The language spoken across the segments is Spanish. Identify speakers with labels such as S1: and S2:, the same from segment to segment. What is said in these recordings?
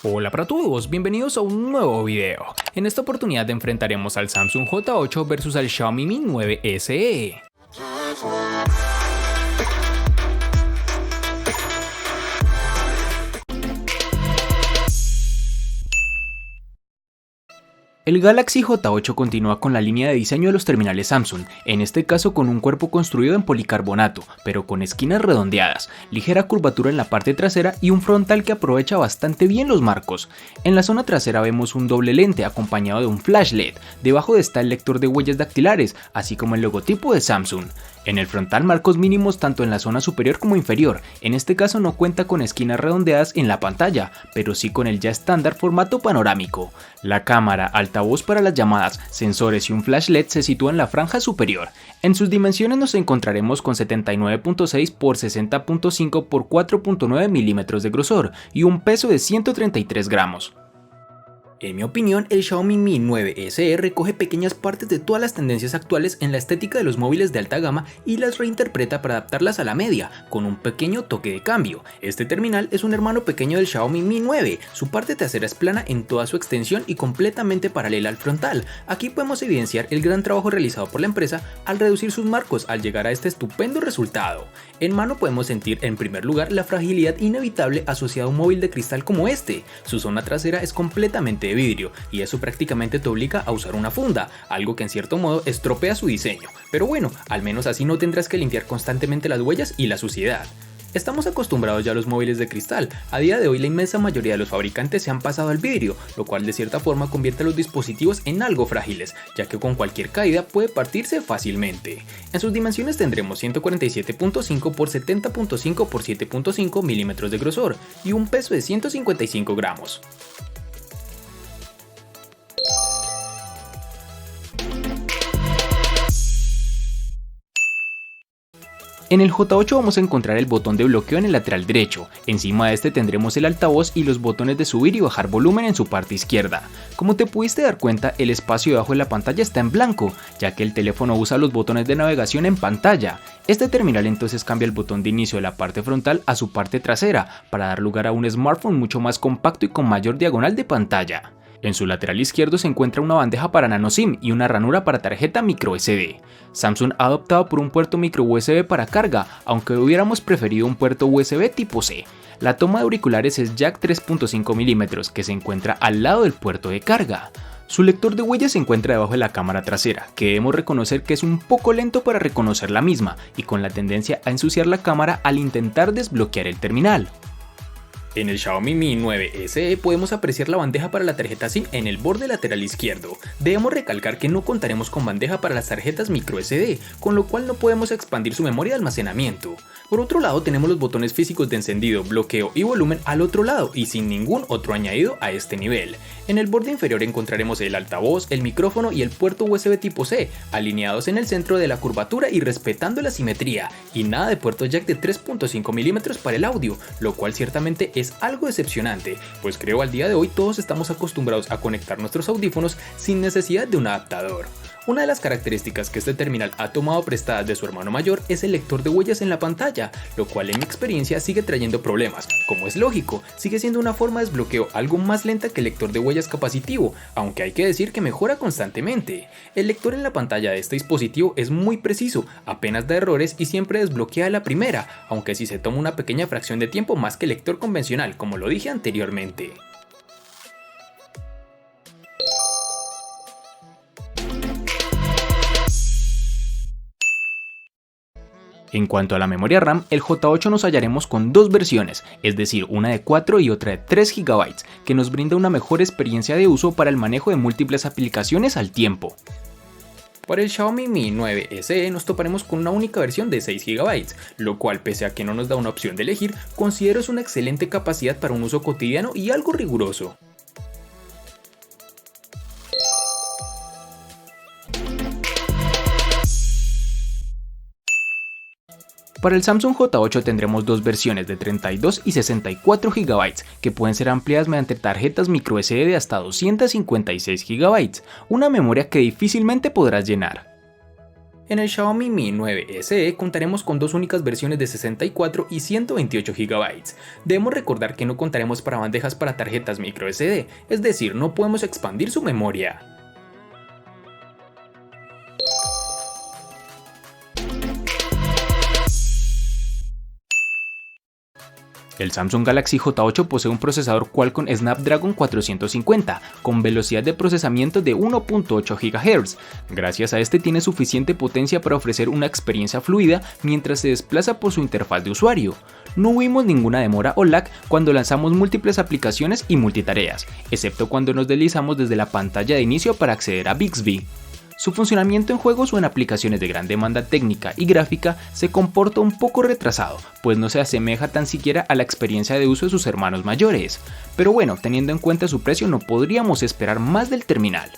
S1: Hola para todos, bienvenidos a un nuevo video. En esta oportunidad enfrentaremos al Samsung J8 versus al Xiaomi Mi 9 SE. El Galaxy J8 continúa con la línea de diseño de los terminales Samsung, en este caso con un cuerpo construido en policarbonato, pero con esquinas redondeadas, ligera curvatura en la parte trasera y un frontal que aprovecha bastante bien los marcos. En la zona trasera vemos un doble lente acompañado de un flash LED, debajo está el lector de huellas dactilares, así como el logotipo de Samsung. En el frontal marcos mínimos tanto en la zona superior como inferior, en este caso no cuenta con esquinas redondeadas en la pantalla, pero sí con el ya estándar formato panorámico. La cámara, altavoz para las llamadas, sensores y un flash LED se sitúa en la franja superior. En sus dimensiones nos encontraremos con 79.6 x 60.5 x 4.9 milímetros de grosor y un peso de 133 gramos. En mi opinión, el Xiaomi Mi 9 SE recoge pequeñas partes de todas las tendencias actuales en la estética de los móviles de alta gama y las reinterpreta para adaptarlas a la media, con un pequeño toque de cambio. Este terminal es un hermano pequeño del Xiaomi Mi 9, su parte trasera es plana en toda su extensión y completamente paralela al frontal. Aquí podemos evidenciar el gran trabajo realizado por la empresa al reducir sus marcos al llegar a este estupendo resultado. En mano podemos sentir en primer lugar la fragilidad inevitable asociada a un móvil de cristal como este. Su zona trasera es completamente de vidrio y eso prácticamente te obliga a usar una funda, algo que en cierto modo estropea su diseño, pero bueno, al menos así no tendrás que limpiar constantemente las huellas y la suciedad. Estamos acostumbrados ya a los móviles de cristal, a día de hoy la inmensa mayoría de los fabricantes se han pasado al vidrio, lo cual de cierta forma convierte a los dispositivos en algo frágiles, ya que con cualquier caída puede partirse fácilmente. En sus dimensiones tendremos 147.5 x 70.5 x 7.5 milímetros de grosor y un peso de 155 gramos. En el J8 vamos a encontrar el botón de bloqueo en el lateral derecho, encima de este tendremos el altavoz y los botones de subir y bajar volumen en su parte izquierda. Como te pudiste dar cuenta, el espacio debajo de la pantalla está en blanco, ya que el teléfono usa los botones de navegación en pantalla. Este terminal entonces cambia el botón de inicio de la parte frontal a su parte trasera, para dar lugar a un smartphone mucho más compacto y con mayor diagonal de pantalla. En su lateral izquierdo se encuentra una bandeja para nano SIM y una ranura para tarjeta micro SD. Samsung ha optado por un puerto micro USB para carga, aunque hubiéramos preferido un puerto USB tipo C. La toma de auriculares es jack 3.5 mm que se encuentra al lado del puerto de carga. Su lector de huellas se encuentra debajo de la cámara trasera, que debemos reconocer que es un poco lento para reconocer la misma y con la tendencia a ensuciar la cámara al intentar desbloquear el terminal. En el Xiaomi Mi 9 SE podemos apreciar la bandeja para la tarjeta SIM en el borde lateral izquierdo. Debemos recalcar que no contaremos con bandeja para las tarjetas micro SD, con lo cual no podemos expandir su memoria de almacenamiento. Por otro lado tenemos los botones físicos de encendido, bloqueo y volumen al otro lado y sin ningún otro añadido a este nivel. En el borde inferior encontraremos el altavoz, el micrófono y el puerto USB tipo C, alineados en el centro de la curvatura y respetando la simetría, y nada de puerto jack de 3.5 mm para el audio, lo cual ciertamente es algo decepcionante, pues creo al día de hoy todos estamos acostumbrados a conectar nuestros audífonos sin necesidad de un adaptador. Una de las características que este terminal ha tomado prestadas de su hermano mayor es el lector de huellas en la pantalla, lo cual en mi experiencia sigue trayendo problemas. Como es lógico, sigue siendo una forma de desbloqueo algo más lenta que el lector de huellas capacitivo, aunque hay que decir que mejora constantemente. El lector en la pantalla de este dispositivo es muy preciso, apenas da errores y siempre desbloquea a la primera, aunque si se toma una pequeña fracción de tiempo más que el lector convencional, como lo dije anteriormente. En cuanto a la memoria RAM, el J8 nos hallaremos con dos versiones, es decir, una de 4 y otra de 3 GB, que nos brinda una mejor experiencia de uso para el manejo de múltiples aplicaciones al tiempo. Para el Xiaomi Mi 9 SE nos toparemos con una única versión de 6 GB, lo cual pese a que no nos da una opción de elegir, considero es una excelente capacidad para un uso cotidiano y algo riguroso. Para el Samsung J8 tendremos dos versiones de 32 y 64 GB que pueden ser ampliadas mediante tarjetas microSD de hasta 256 GB, una memoria que difícilmente podrás llenar. En el Xiaomi Mi 9 SE contaremos con dos únicas versiones de 64 y 128 GB. Debemos recordar que no contaremos para bandejas para tarjetas micro SD, es decir, no podemos expandir su memoria. El Samsung Galaxy J8 posee un procesador Qualcomm Snapdragon 450 con velocidad de procesamiento de 1.8 GHz. Gracias a este tiene suficiente potencia para ofrecer una experiencia fluida mientras se desplaza por su interfaz de usuario. No vimos ninguna demora o lag cuando lanzamos múltiples aplicaciones y multitareas, excepto cuando nos deslizamos desde la pantalla de inicio para acceder a Bixby. Su funcionamiento en juegos o en aplicaciones de gran demanda técnica y gráfica se comporta un poco retrasado, pues no se asemeja tan siquiera a la experiencia de uso de sus hermanos mayores. Pero bueno, teniendo en cuenta su precio no podríamos esperar más del terminal.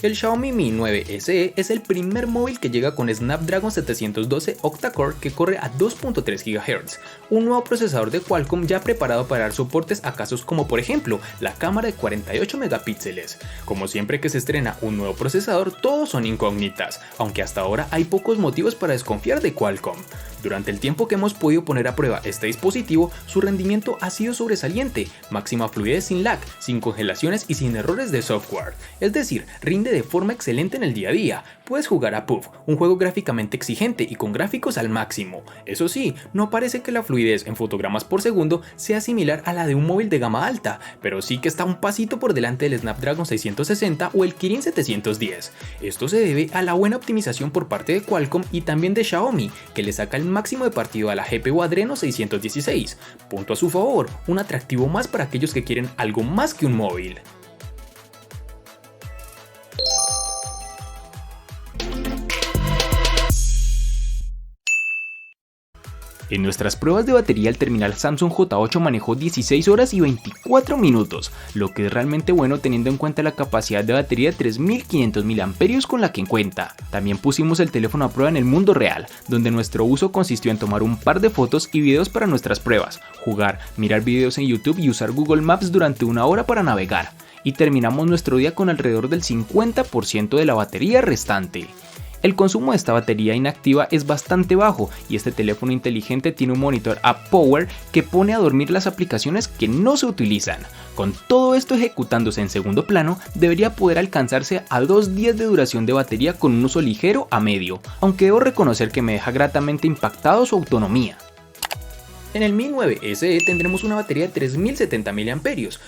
S1: El Xiaomi Mi 9 SE es el primer móvil que llega con Snapdragon 712 octa-core que corre a 2.3 GHz, un nuevo procesador de Qualcomm ya preparado para dar soportes a casos como por ejemplo la cámara de 48 megapíxeles. Como siempre que se estrena un nuevo procesador, todos son incógnitas, aunque hasta ahora hay pocos motivos para desconfiar de Qualcomm. Durante el tiempo que hemos podido poner a prueba este dispositivo, su rendimiento ha sido sobresaliente, máxima fluidez sin lag, sin congelaciones y sin errores de software, es decir, rinde de forma excelente en el día a día. Puedes jugar a PUBG, un juego gráficamente exigente y con gráficos al máximo. Eso sí, no parece que la fluidez en fotogramas por segundo sea similar a la de un móvil de gama alta, pero sí que está un pasito por delante del Snapdragon 660 o el Kirin 710. Esto se debe a la buena optimización por parte de Qualcomm y también de Xiaomi, que le saca el máximo de partido a la GPU Adreno 616. Punto a su favor, un atractivo más para aquellos que quieren algo más que un móvil. En nuestras pruebas de batería el terminal Samsung J8 manejó 16 horas y 24 minutos, lo que es realmente bueno teniendo en cuenta la capacidad de batería de 3500 mAh con la que cuenta. También pusimos el teléfono a prueba en el mundo real, donde nuestro uso consistió en tomar un par de fotos y videos para nuestras pruebas, jugar, mirar videos en YouTube y usar Google Maps durante una hora para navegar. Y terminamos nuestro día con alrededor del 50% de la batería restante. El consumo de esta batería inactiva es bastante bajo y este teléfono inteligente tiene un monitor App Power que pone a dormir las aplicaciones que no se utilizan. Con todo esto ejecutándose en segundo plano, debería poder alcanzarse a 2 días de duración de batería con un uso ligero a medio, aunque debo reconocer que me deja gratamente impactado su autonomía. En el Mi 9 SE tendremos una batería de 3070 mAh,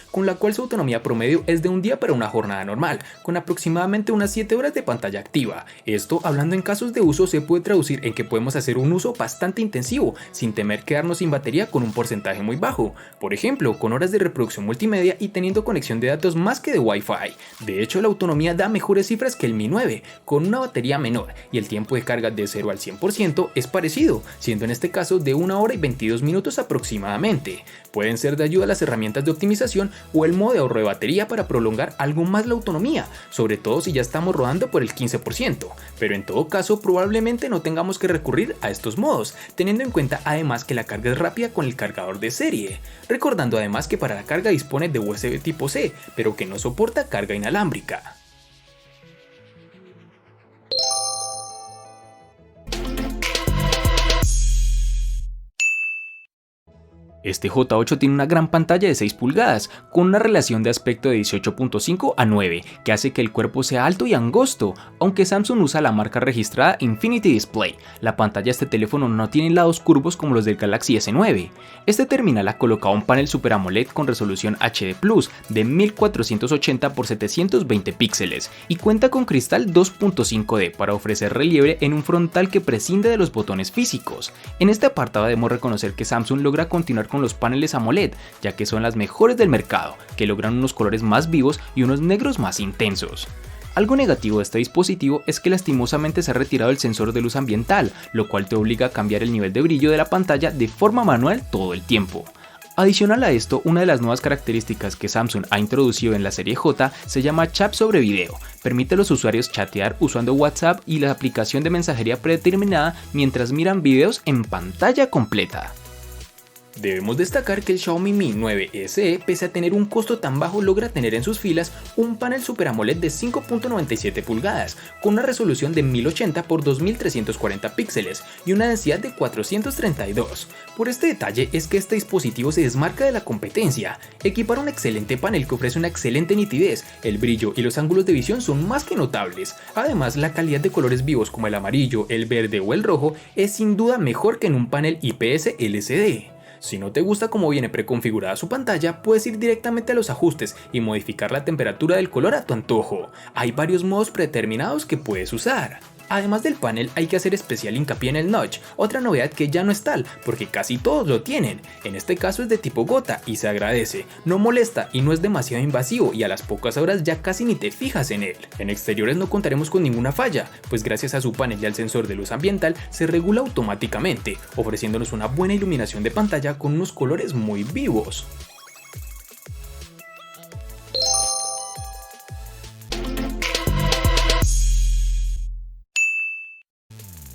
S1: con la cual su autonomía promedio es de un día para una jornada normal, con aproximadamente unas 7 horas de pantalla activa. Esto, hablando en casos de uso, se puede traducir en que podemos hacer un uso bastante intensivo, sin temer quedarnos sin batería con un porcentaje muy bajo, por ejemplo, con horas de reproducción multimedia y teniendo conexión de datos más que de Wi-Fi. De hecho, la autonomía da mejores cifras que el Mi 9, con una batería menor, y el tiempo de carga de 0 al 100% es parecido, siendo en este caso de 1 hora y 22 minutos aproximadamente. Pueden ser de ayuda las herramientas de optimización o el modo de ahorro de batería para prolongar algo más la autonomía, sobre todo si ya estamos rodando por el 15%, pero en todo caso probablemente no tengamos que recurrir a estos modos, teniendo en cuenta además que la carga es rápida con el cargador de serie, recordando además que para la carga dispone de USB tipo C, pero que no soporta carga inalámbrica. Este J8 tiene una gran pantalla de 6 pulgadas, con una relación de aspecto de 18.5 a 9, que hace que el cuerpo sea alto y angosto, aunque Samsung usa la marca registrada Infinity Display. La pantalla de este teléfono no tiene lados curvos como los del Galaxy S9. Este terminal ha colocado un panel Super AMOLED con resolución HD Plus de 1480 x 720 píxeles y cuenta con cristal 2.5D para ofrecer relieve en un frontal que prescinde de los botones físicos. En este apartado debemos reconocer que Samsung logra continuar con los paneles AMOLED, ya que son las mejores del mercado, que logran unos colores más vivos y unos negros más intensos. Algo negativo de este dispositivo es que lastimosamente se ha retirado el sensor de luz ambiental, lo cual te obliga a cambiar el nivel de brillo de la pantalla de forma manual todo el tiempo. Adicional a esto, una de las nuevas características que Samsung ha introducido en la serie J se llama Chat sobre video. Permite a los usuarios chatear usando WhatsApp y la aplicación de mensajería predeterminada mientras miran videos en pantalla completa. Debemos destacar que el Xiaomi Mi 9 SE, pese a tener un costo tan bajo, logra tener en sus filas un panel Super AMOLED de 5.97 pulgadas, con una resolución de 1080 x 2340 píxeles y una densidad de 432. Por este detalle es que este dispositivo se desmarca de la competencia. Equipar un excelente panel que ofrece una excelente nitidez, el brillo y los ángulos de visión son más que notables. Además, la calidad de colores vivos como el amarillo, el verde o el rojo es sin duda mejor que en un panel IPS LCD. Si no te gusta cómo viene preconfigurada su pantalla, puedes ir directamente a los ajustes y modificar la temperatura del color a tu antojo. Hay varios modos predeterminados que puedes usar. Además del panel, hay que hacer especial hincapié en el notch, otra novedad que ya no es tal, porque casi todos lo tienen. En este caso es de tipo gota y se agradece, no molesta y no es demasiado invasivo, y a las pocas horas ya casi ni te fijas en él. En exteriores no contaremos con ninguna falla, pues gracias a su panel y al sensor de luz ambiental se regula automáticamente, ofreciéndonos una buena iluminación de pantalla con unos colores muy vivos.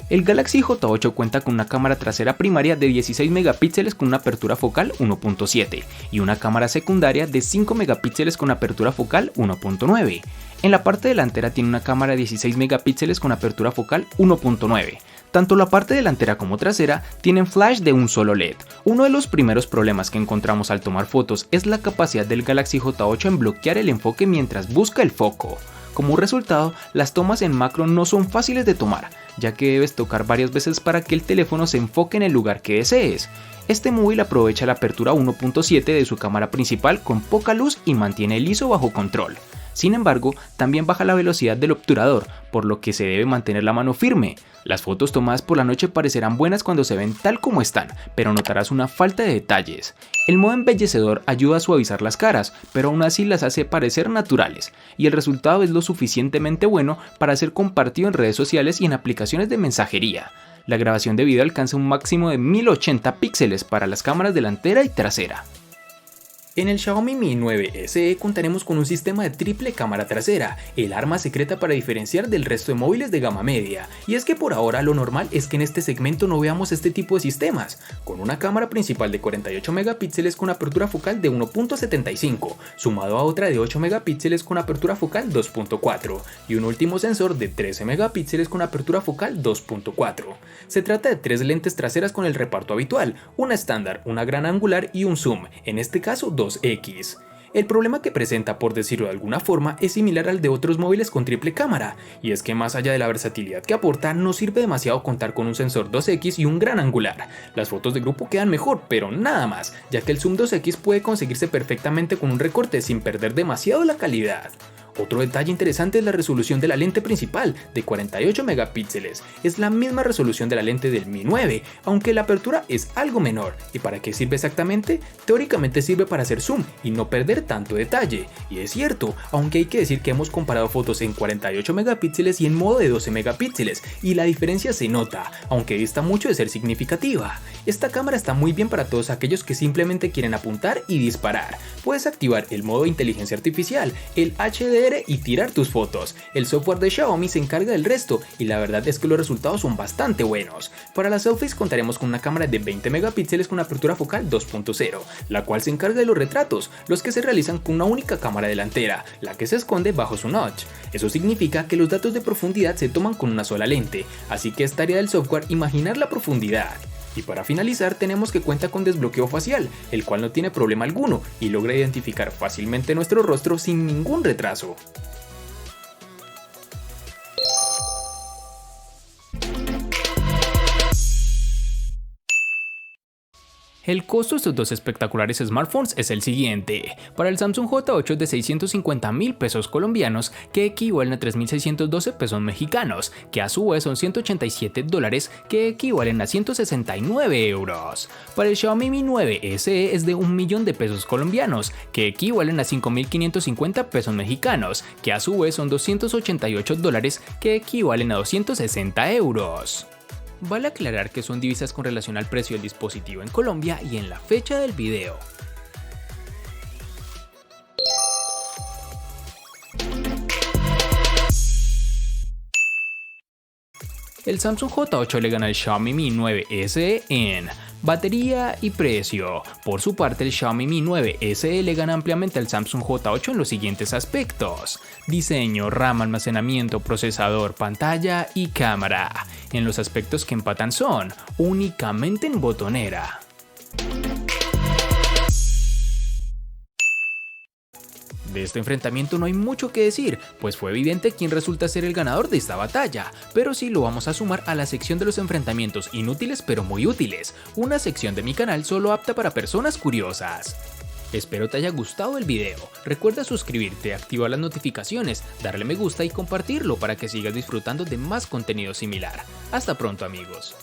S1: El Galaxy J8 cuenta con una cámara trasera primaria de 16 megapíxeles con una apertura focal 1.7 y una cámara secundaria de 5 megapíxeles con apertura focal 1.9. En la parte delantera tiene una cámara de 16 megapíxeles con apertura focal 1.9. Tanto la parte delantera como trasera tienen flash de un solo LED. Uno de los primeros problemas que encontramos al tomar fotos es la capacidad del Galaxy J8 en bloquear el enfoque mientras busca el foco. Como resultado, las tomas en macro no son fáciles de tomar, ya que debes tocar varias veces para que el teléfono se enfoque en el lugar que desees. Este móvil aprovecha la apertura 1.7 de su cámara principal con poca luz y mantiene el ISO bajo control. Sin embargo, también baja la velocidad del obturador, por lo que se debe mantener la mano firme. Las fotos tomadas por la noche parecerán buenas cuando se ven tal como están, pero notarás una falta de detalles. El modo embellecedor ayuda a suavizar las caras, pero aún así las hace parecer naturales, y el resultado es lo suficientemente bueno para ser compartido en redes sociales y en aplicaciones de mensajería. La grabación de video alcanza un máximo de 1080 píxeles para las cámaras delantera y trasera. En el Xiaomi Mi 9 SE contaremos con un sistema de triple cámara trasera, el arma secreta para diferenciar del resto de móviles de gama media, y es que por ahora lo normal es que en este segmento no veamos este tipo de sistemas, con una cámara principal de 48 megapíxeles con apertura focal de 1.75, sumado a otra de 8 megapíxeles con apertura focal 2.4, y un último sensor de 13 megapíxeles con apertura focal 2.4. Se trata de tres lentes traseras con el reparto habitual, una estándar, una gran angular y un zoom, en este caso 2X. El problema que presenta, por decirlo de alguna forma, es similar al de otros móviles con triple cámara, y es que más allá de la versatilidad que aporta, no sirve demasiado contar con un sensor 2X y un gran angular. Las fotos de grupo quedan mejor, pero nada más, ya que el zoom 2X puede conseguirse perfectamente con un recorte sin perder demasiado la calidad. Otro detalle interesante es la resolución de la lente principal, de 48 megapíxeles. Es la misma resolución de la lente del Mi 9, aunque la apertura es algo menor. ¿Y para qué sirve exactamente? Teóricamente sirve para hacer zoom y no perder tanto detalle. Y es cierto, aunque hay que decir que hemos comparado fotos en 48 megapíxeles y en modo de 12 megapíxeles, y la diferencia se nota, aunque dista mucho de ser significativa. Esta cámara está muy bien para todos aquellos que simplemente quieren apuntar y disparar. Puedes activar el modo de inteligencia artificial, el HDR y tirar tus fotos. El software de Xiaomi se encarga del resto y la verdad es que los resultados son bastante buenos. Para las selfies contaremos con una cámara de 20 megapíxeles con apertura focal 2.0, la cual se encarga de los retratos, los que se realizan con una única cámara delantera, la que se esconde bajo su notch. Eso significa que los datos de profundidad se toman con una sola lente, así que es tarea del software imaginar la profundidad. Y para finalizar tenemos que cuenta con desbloqueo facial, el cual no tiene problema alguno y logra identificar fácilmente nuestro rostro sin ningún retraso. El costo de estos dos espectaculares smartphones es el siguiente. Para el Samsung J8 es de 650.000 pesos colombianos, que equivalen a 3.612 pesos mexicanos, que a su vez son $187, que equivalen a 169 euros. Para el Xiaomi Mi 9 SE es de 1.000.000 de pesos colombianos, que equivalen a 5.550 pesos mexicanos, que a su vez son $288, que equivalen a 260 euros. Vale aclarar que son divisas con relación al precio del dispositivo en Colombia y en la fecha del video. El Samsung J8 le gana al Xiaomi Mi 9 SE en batería y precio. Por su parte, el Xiaomi Mi 9 SE le gana ampliamente al Samsung J8 en los siguientes aspectos: diseño, RAM, almacenamiento, procesador, pantalla y cámara. En los aspectos que empatan son únicamente en botonera. De este enfrentamiento no hay mucho que decir, pues fue evidente quién resulta ser el ganador de esta batalla, pero sí lo vamos a sumar a la sección de los enfrentamientos inútiles pero muy útiles, una sección de mi canal solo apta para personas curiosas. Espero te haya gustado el video, recuerda suscribirte, activar las notificaciones, darle me gusta y compartirlo para que sigas disfrutando de más contenido similar. Hasta pronto amigos.